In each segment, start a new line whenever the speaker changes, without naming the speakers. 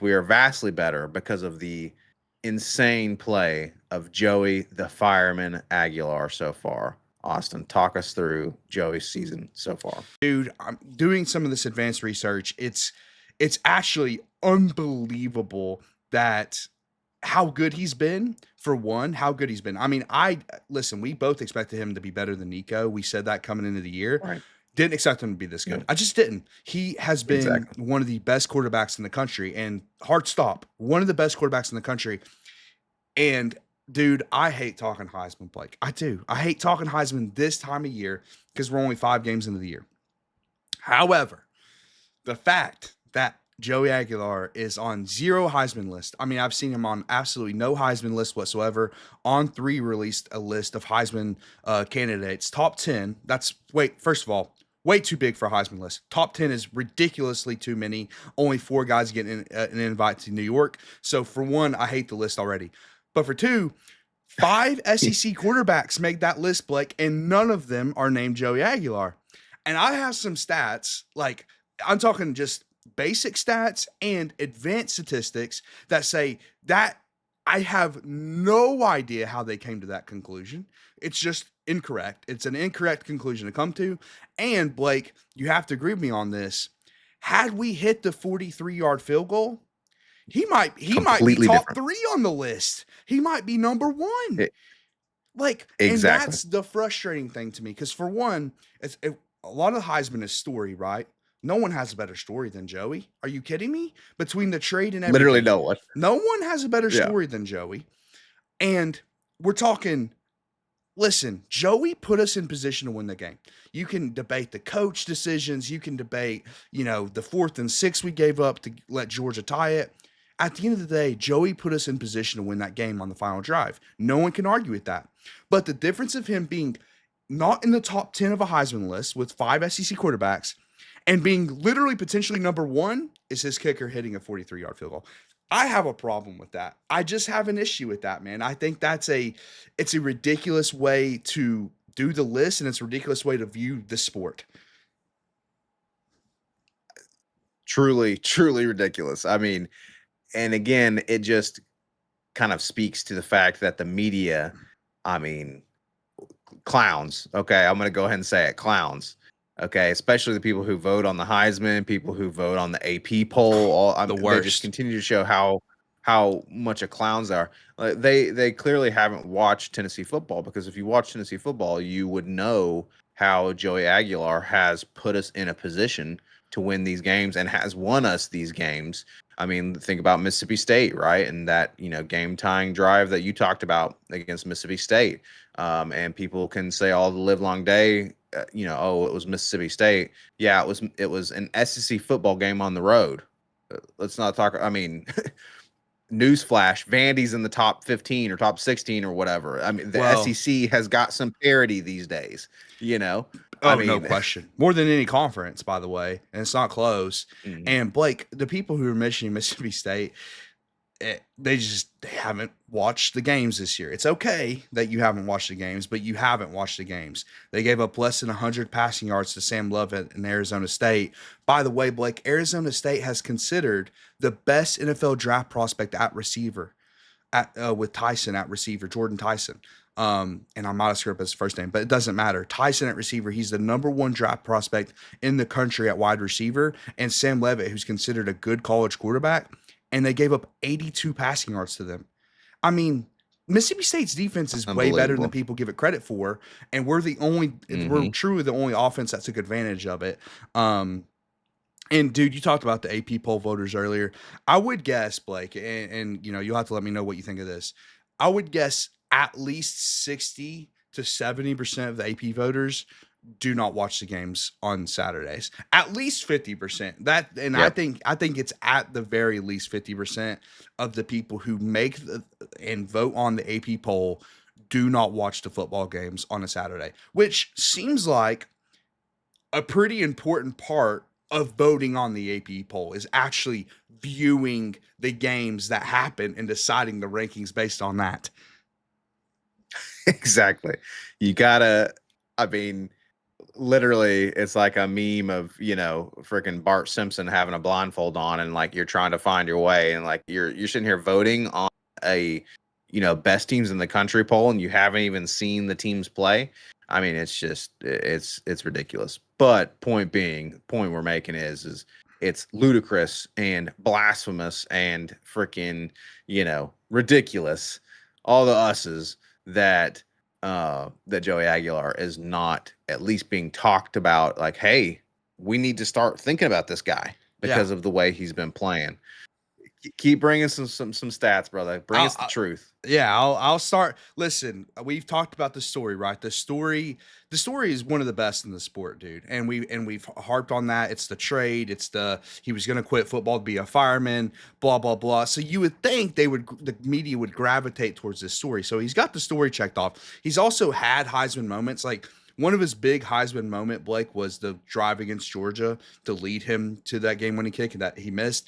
We are vastly better because of the insane play of Joey the Fireman Aguilar so far. Austin, talk us through Joey's season so far.
Dude, I'm doing some of this advanced research. It's actually unbelievable that how good he's been. For one, how good he's been. I mean, I listen, we both expected him to be better than Nico. We said that coming into the year.
Right.
Didn't expect him to be this
Yeah,
good. I just didn't. He has been
exactly.
one of the best quarterbacks in the country, and hard stop, one of the best quarterbacks in the country. And dude, I hate talking Heisman, Blake. I do. I hate talking Heisman this time of year because we're only 5 games into the year. However, the fact that Joey Aguilar is on 0 Heisman list. I mean, I've seen him on absolutely no Heisman list whatsoever. On 3 released a list of Heisman candidates. Top 10. That's first of all, way too big for a Heisman list. Top 10 is ridiculously too many. Only 4 guys get an invite to New York. So for one, I hate the list already. But for two, 5 SEC quarterbacks make that list, Blake, and none of them are named Joey Aguilar. And I have some stats, like I'm talking just basic stats and advanced statistics that say that I have no idea how they came to that conclusion. It's just incorrect. It's an incorrect conclusion to come to. And Blake, you have to agree with me on this. Had we hit the 43-yard field goal, he might be
Completely
top
different.
3 on the list. He might be number 1.
E-
Like, and
exactly.
that's the frustrating thing to me because for one, a lot of Heisman is story, right? No one has a better story than Joey. Are you kidding me? Between the trade and
Literally
everything,
no one.
no one has a better
Yeah.
story than Joey. And we're talking. Listen, Joey put us in position to win the game. You can debate the coach decisions. You can debate, the 4th and 6 we gave up to let Georgia tie it. At the end of the day, Joey put us in position to win that game on the final drive. No one can argue with that. But the difference of him being not in the top 10 of a Heisman list with 5 SEC quarterbacks and being literally potentially number 1 is his kicker hitting a 43-yard field goal. I have a problem with that. I just have an issue with that, man. I think it's a ridiculous way to do the list and it's a ridiculous way to view the sport.
Truly, truly ridiculous. I mean, and again, it just kind of speaks to the fact that the media, I mean, clowns. Okay, I'm going to go ahead and say it, clowns. Okay, especially the people who vote on the Heisman, people who vote on the AP poll.
The
They just
worst.
continue to show how much of clowns they are. They clearly haven't watched Tennessee football, because if you watch Tennessee football, you would know how Joey Aguilar has put us in a position to win these games and has won us these games. I mean, think about Mississippi State, right? And that, game tying drive that you talked about against Mississippi State. And people can say all the live long day, oh, it was Mississippi State. Yeah, it was an SEC football game on the road. Let's not talk. I mean, newsflash: Vandy's in the top 15 or top 16 or whatever. I mean, the
Well,
SEC has got some parity these days. You know, I
oh, no
mean,
question. More than any conference, by the way, and it's not close.
mhm.
And Blake, the people who are mentioning Mississippi State, they haven't watched the games this year. It's okay that you haven't watched the games, but you haven't watched the games. They gave up less than 100 passing yards to Sam Lovett in Arizona State. By the way, Blake, Arizona State has considered the best NFL draft prospect at receiver, with Tyson at receiver, Jordan Tyson. And I might have screwed up his first name, but it doesn't matter. Tyson at receiver, he's the number 1 draft prospect in the country at wide receiver. And Sam Levitt, who's considered a good college quarterback, and they gave up 82 passing yards to them. I mean, Mississippi State's defense is way better than
Unbelievable.
people give it credit for, and we're
Hmm.
truly the only offense that took advantage of it. And dude, you talked about the AP poll voters earlier. I would guess, Blake, and you'll have to let me know what you think of this. I would guess at least 60 to 70% of the AP voters do not watch the games on Saturdays. At least 50%. That, and I
Yep.
think it's at the very least 50% of the people who and vote on the AP poll do not watch the football games on a Saturday, which seems like a pretty important part of voting on the AP poll is actually viewing the games that happen and deciding the rankings based on that.
Exactly. You gotta. I mean, literally, it's like a meme of, freaking Bart Simpson having a blindfold on, and like you're trying to find your way, and like you're sitting here voting on a, best teams in the country poll, and you haven't even seen the teams play. I mean, it's just it's ridiculous. But point we're making is it's ludicrous and blasphemous and freaking, ridiculous. All the us's that that Joey Aguilar is not at least being talked about. Like, hey, we need to start thinking about this guy
Yeah.
because of the way he's been playing. Keep bringing some stats, brother. Bring
I'll,
us the
I,
truth.
yeah, I'll start. Listen, we've talked about the story, right? The story is one of the best in the sport, dude. And we've harped on that. It's the trade. It's the he was going to quit football to be a fireman. Blah blah blah. So you would think the media would gravitate towards this story. So he's got the story checked off. He's also had Heisman moments, like. One of his big Heisman moment, Blake, was the drive against Georgia to lead him to that game-winning kick that he missed.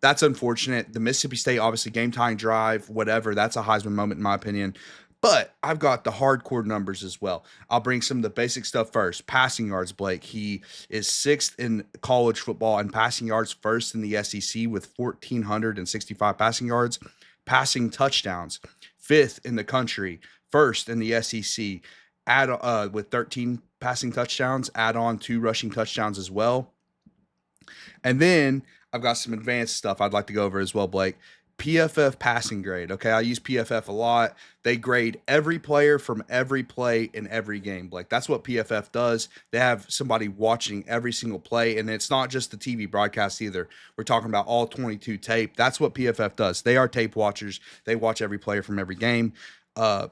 That's unfortunate. The Mississippi State, obviously, game tying drive, whatever. That's a Heisman moment, in my opinion. But I've got the hardcore numbers as well. I'll bring some of the basic stuff first. Passing yards, Blake. He is sixth in college football and passing yards, first in the SEC with 1,465 passing yards. Passing touchdowns, fifth in the country, first in the SEC. Add with 13 passing touchdowns, add on two rushing touchdowns as well. And then I've got some advanced stuff I'd like to go over as well, Blake. PFF passing grade. Okay, I use PFF a lot. They grade every player from every play in every game, Blake. That's what PFF does. They have somebody watching every single play, and it's not just the TV broadcast either. We're talking about all 22 tape. That's what PFF does. They are tape watchers. They watch every player from every game.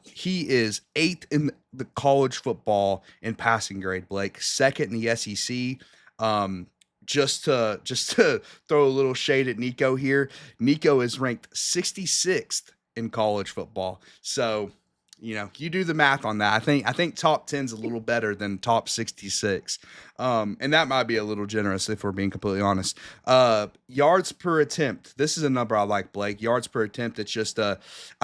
He is eighth in the college football in passing grade, Blake. Second in the SEC. Just to throw a little shade at Nico here, Nico is ranked 66th in college football. So, you do the math on that. I think top 10's a little better than top 66. And that might be a little generous if we're being completely honest. Yards per attempt. This is a number I like, Blake. Yards per attempt. It's just I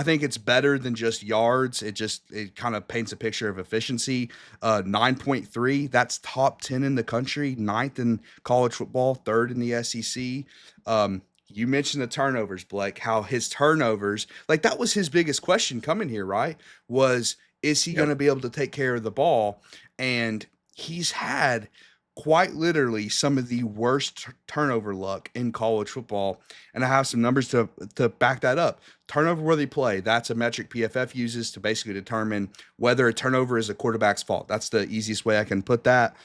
think it's better than just yards. It kind of paints a picture of efficiency. 9.3. That's top 10 in the country, ninth in college football, third in the SEC. You mentioned the turnovers, Blake, how his turnovers, like that was his biggest question coming here, right? Was, is he going
Yep.
to be able to take care of the ball? And he's had quite literally some of the worst turnover luck in college football. And I have some numbers to back that up. Turnover worthy play, that's a metric PFF uses to basically determine whether a turnover is a quarterback's fault. That's the easiest way I can put that.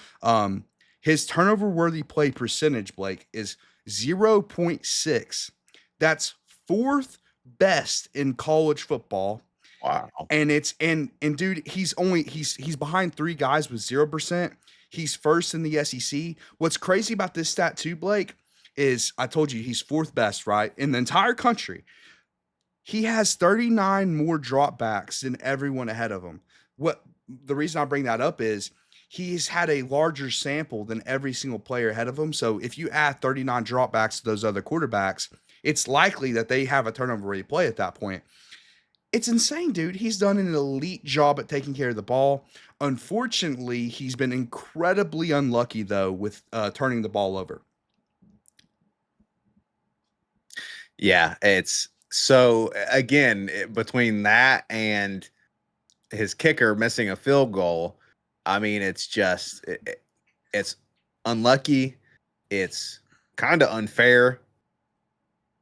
His turnover worthy play percentage, Blake, is 0.6. That's fourth best in college football.
Wow.
And and dude, he's behind three guys with 0%. He's first in the SEC. What's crazy about this stat too, Blake, is I told you he's fourth best, right? In the entire country. He has 39 more dropbacks than everyone ahead of him. What the reason I bring that up is he's had a larger sample than every single player ahead of him. So if you add 39 dropbacks to those other quarterbacks, it's likely that they have a turnover ready play at that point. It's insane, dude. He's done an elite job at taking care of the ball. Unfortunately, he's been incredibly unlucky though with turning the ball over.
Yeah, it's so again between that and his kicker missing a field goal. I mean, it's just it's unlucky. It's kind of unfair,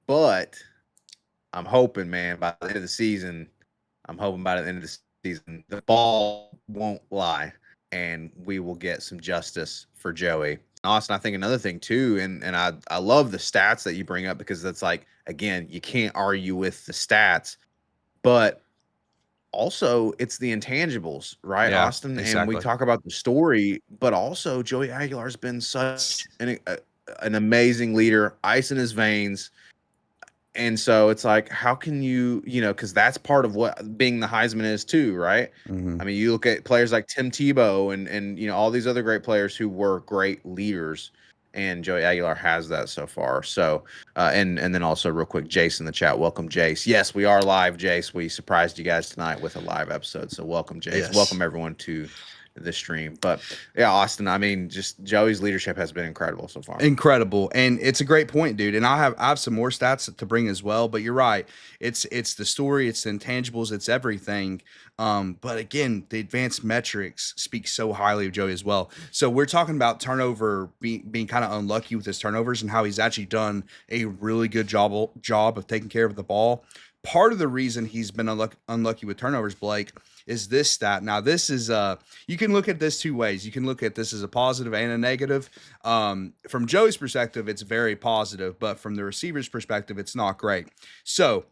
but I'm hoping, man, by the end of the season, I'm hoping by the end of the season, the ball won't lie and we will get some justice for Joey. Austin, I think another thing too, and I love the stats that you bring up because that's like, again, you can't argue with the stats, but also it's the intangibles, right,
Yeah,
Austin? And we
exactly.
talk about the story, but also Joey Aguilar's been such an amazing leader, ice in his veins, and so it's like, how can you, because that's part of what being the Heisman is too, right?
Mm-hmm.
I mean, you look at players like Tim Tebow and all these other great players who were great leaders, and Joey Aguilar has that so far. So, and then also real quick, Jace in the chat, welcome Jace. Yes, we are live, Jace. We surprised you guys tonight with a live episode, so welcome Jace.
Yes.
Welcome everyone to the stream. But yeah, Austin, I mean, just Joey's leadership has been incredible so far.
Incredible, and it's a great point, dude. And I have some more stats to bring as well. But you're right. It's the story, it's the intangibles, it's everything. But again, the advanced metrics speak so highly of Joey as well. So we're talking about turnover being kind of unlucky with his turnovers and how he's actually done a really good job of taking care of the ball. Part of the reason he's been unlucky with turnovers, Blake, is this stat. Now, this is you can look at this two ways. You can look at this as a positive and a negative. From Joey's perspective, it's very positive, but from the receiver's perspective, it's not great. So,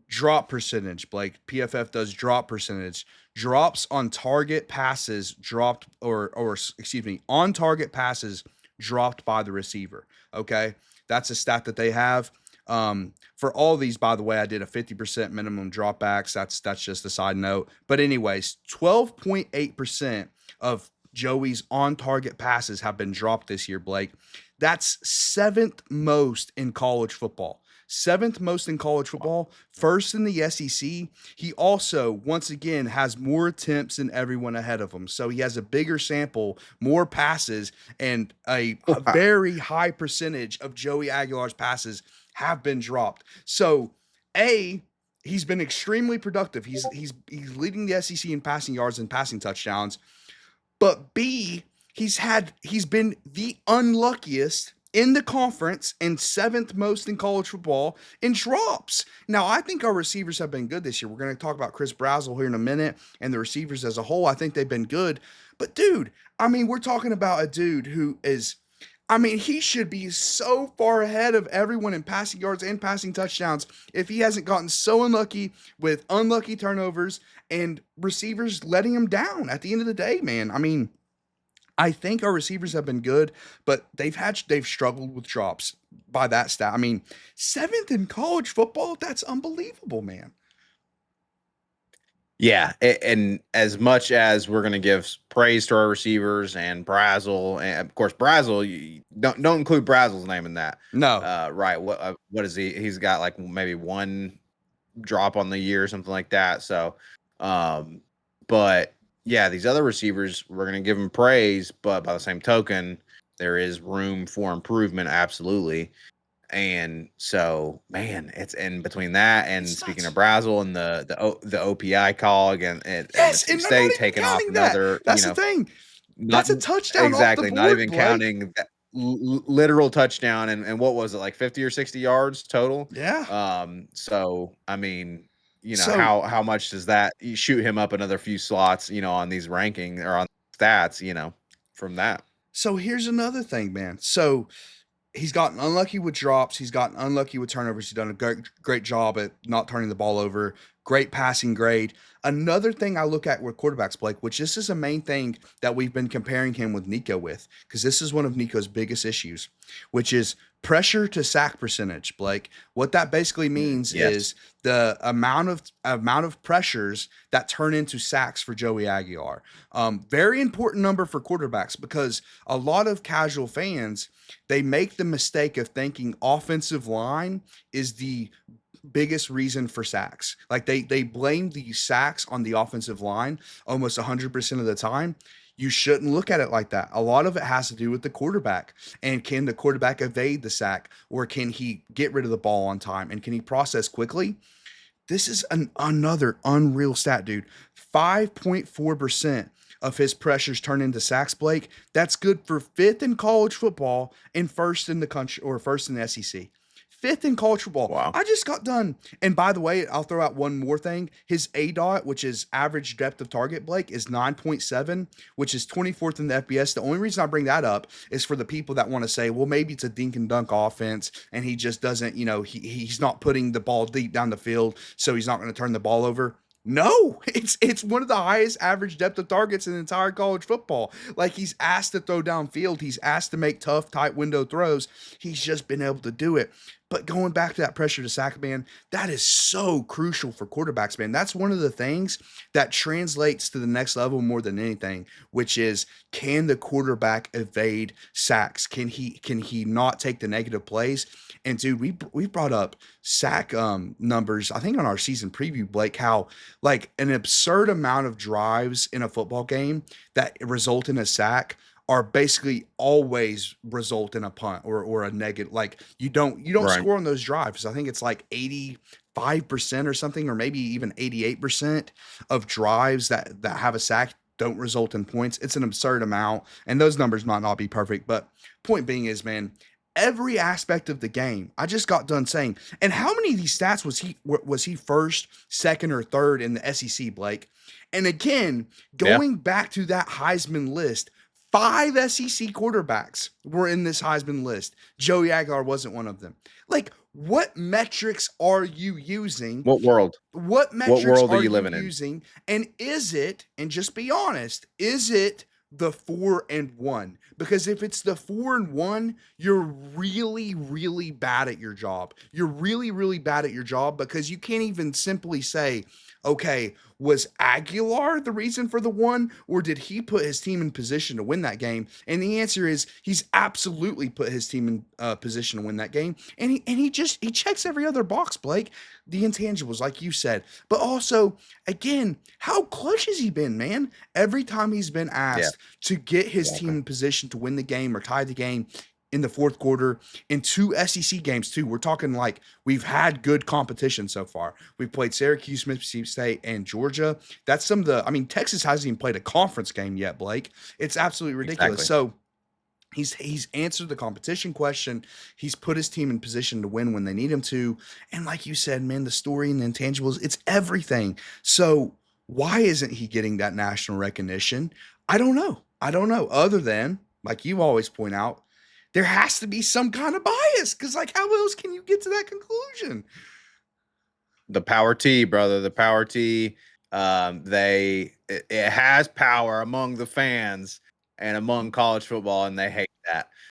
drop percentage, Blake. PFF does drop percentage. Drops on target passes dropped, or excuse me, on target passes dropped by the receiver. Okay, that's a stat that they have. For all these, by the way, I did a 50% minimum dropbacks. That's just a side note. But anyways, 12.8% of Joey's on target passes have been dropped this year, Blake. That's seventh most in college football. Seventh most in college football, first in the SEC. He also, once again, has more attempts than everyone ahead of him. So he has a bigger sample, more passes, and a very high percentage of Joey Aguilar's passes have been dropped. So, A, he's been extremely productive. He's leading the SEC in passing yards and passing touchdowns. But B, he's been the unluckiest in the conference and seventh most in college football in drops. Now, I think our receivers have been good this year. We're going to talk about Chris Brazzell here in a minute and the receivers as a whole. I think they've been good. But dude, I mean, we're talking about a dude who is, I mean, he should be so far ahead of everyone in passing yards and passing touchdowns if he hasn't gotten so unlucky with unlucky turnovers and receivers letting him down at the end of the day, man. I mean, I think our receivers have been good, but they've struggled with drops by that stat. I mean, seventh in college football, that's unbelievable, man.
Yeah, and as much as we're going to give praise to our receivers and Brazzle, and of course Brazzle, you don't include Brazzle's name in that,
No.
right? What is he? He's got like maybe one drop on the year or something like that. So, um, but yeah, these other receivers, we're going to give them praise, but by the same token, there is room for improvement, absolutely. And so, man, it's in between that and
It's
speaking of
nuts.
Brazel and the OPI call again and
Yes,
Mississippi
and they're not
State
even
taking off
counting that.
another,
That's the thing.
not
That's a touchdown off the
exactly, not
board,
even
Blake.
counting that literal touchdown and what was it, like 50 or 60 yards total?
Yeah.
So I mean,
So
how much does that you shoot him up another few slots, on these ranking or on stats, from that?
so here's another thing, man. So he's gotten unlucky with drops. He's gotten unlucky with turnovers. He's done a great job at not turning the ball over. Great passing grade. Another thing I look at with quarterbacks, Blake, which this is a main thing that we've been comparing him with Nico with, because this is one of Nico's biggest issues, which is pressure to sack percentage, Blake. What that basically means
Yes.
is the amount of pressures that turn into sacks for Joey Aguilar. Very important number for quarterbacks because a lot of casual fans they make the mistake of thinking offensive line is the biggest reason for sacks. Like they blame the sacks on the offensive line almost 100% of the time. You shouldn't look at it like that. A lot of it has to do with the quarterback. And can the quarterback evade the sack or can he get rid of the ball on time and can he process quickly? This is another unreal stat, dude. 5.4% of his pressures turn into sacks, Blake. That's good for fifth in college football and first in the country or first in the SEC. Fifth in college football.
Wow.
I just got done. And by the way, I'll throw out one more thing. His ADOT, which is average depth of target, Blake, is 9.7, which is 24th in the FBS. The only reason I bring that up is for the people that want to say, well, maybe it's a dink and dunk offense and he just doesn't, he's not putting the ball deep down the field, so he's not going to turn the ball over. No, it's one of the highest average depth of targets in entire college football. Like he's asked to throw downfield, he's asked to make tough, tight window throws. He's just been able to do it. But going back to that pressure to sack, man, that is so crucial for quarterbacks, man. That's one of the things that translates to the next level more than anything, which is, can the quarterback evade sacks? Can he not take the negative plays? And dude, we brought up sack numbers, I think on our season preview, Blake, how like an absurd amount of drives in a football game that result in a sack are basically always result in a punt or a negative. Like you don't
Right.
score on those drives. I think it's like 85% or something, or maybe even 88% of drives that have a sack don't result in points. It's an absurd amount, and those numbers might not be perfect, but point being is, man, every aspect of the game. I just got done saying, and how many of these stats was he first, second, or third in the SEC, Blake? And again,
Yeah.
going back to that Heisman list, five SEC quarterbacks were in this Heisman list. Joey Aguilar wasn't one of them. Like, what metrics are you using?
What world?
What
What
metrics
world are
are
you
you
living in?
using? And is it, and just be honest, is it the 4-1? Because if it's the 4-1, you're really, really bad at your job. You're really, really bad at your job, because you can't even simply say, okay, was Aguilar the reason for the one, or did he put his team in position to win that game? And the answer is, he's absolutely put his team in position to win that game. And he checks every other box, Blake. The intangibles, like you said, but also, again, how clutch has he been, man? Every time he's been
Yeah.
asked to get his team
Exactly.
in position to win the game or tie the game in the fourth quarter, in two SEC games too. We're talking like, we've had good competition so far. We've played Syracuse, Mississippi State, and Georgia. That's some of the. I mean, Texas hasn't even played a conference game yet, Blake. It's absolutely ridiculous.
Exactly.
So he's answered the competition question. He's put his team in position to win when they need him to. And like you said, man, the story and the intangibles, it's everything. So why isn't he getting that national recognition? I don't know. I don't know. Other than, like you always point out, there has to be some kind of bias. Cause like, how else can you get to that conclusion?
The power T, brother. The power T. It has power among the fans and among college football, and they hate that.